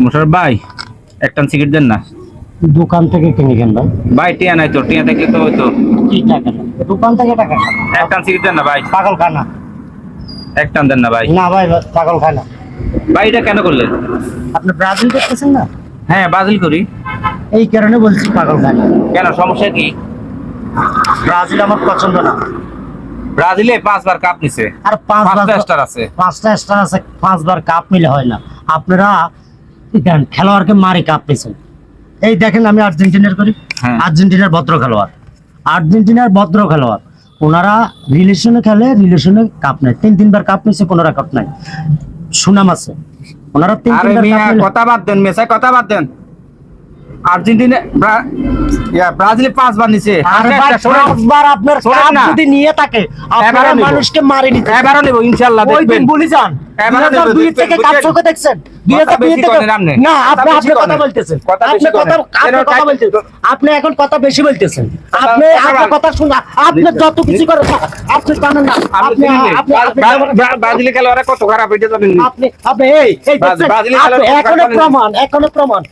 মোশাররফ ভাই একটা সিগারেট দেন না। দোকান থেকে কিনে কেন ভাই? ভাই টিয়া নাই তো, টিয়া থাকলে তো হয়তো। কি টাকা না? দোকান থেকে টাকা না। একটা সিগারেট দেন না ভাই, পাগল খানা। একটা দেন না ভাই। না ভাই, পাগল খানা। ভাই এটা কেন করলেন? আপনি ব্রাজিল করতেছেন না? হ্যাঁ বাতিল করি। এই কারণে বলছি পাগল খানা। কেন, সমস্যা কি? ব্রাজিল আমার পছন্দ না। ব্রাজিলে 5 বার কাপ নিছে, আর 5টা স্টার আছে। 5টা স্টার আছে, 5বার কাপ নিলে হয় না। আপনারা দেন খেলোয়াড়কে মারি কাপ নিছেন। এই দেখেন আমি আর্জেন্টিনার করি, হ্যাঁ। আর্জেন্টিনার ভদ্র খেলোয়াড়, আর্জেন্টিনার ভদ্র খেলোয়াড়। ওনারা রিলেশনে খেলে, রিলেশনে কাপ নেয়। 3বার কাপ নিছে, 15 কাপ নাই। সুনাম আছে ওনারা। আরে 3বার মিয়া কাপ নিলে কথা বাদ দেন, মেসায় কথা বাদ দেন। আর্জেন্টিনা ব্রাজিলে 5 বার নিছে। আর ভাই 5বার আপনার কাপ যদি নিয়ে থাকে, আপনারা মানুষকে মারি নিতে। এবারও নেব ইনশাআল্লাহ, ওই দিন দেখবেন। বলি যান, এবারও নেব, 2002 থেকে কাপ দেখবেন। চোখে দেখছেন। কথা 2002 বেশি থেকে করেন আপনি। না, আপনি কথা বেশি কথা করেন। বলতেছেন, কথা আপনি বেশি করেন। কথা বলতেছেন, আপনি এখন কথা বেশি বলতেছেন। আপনি আপনার কথা শুনা, আপনি যত কিছু করেন না, আপনি জানেন না। আপনি ব্রাজিলে খেলোয়াড়রা কত খারাপ, এটা জানেন? আপনি এই দেখছেন? ব্রাজিলে খেলোয়াড় এখনো প্রমাণ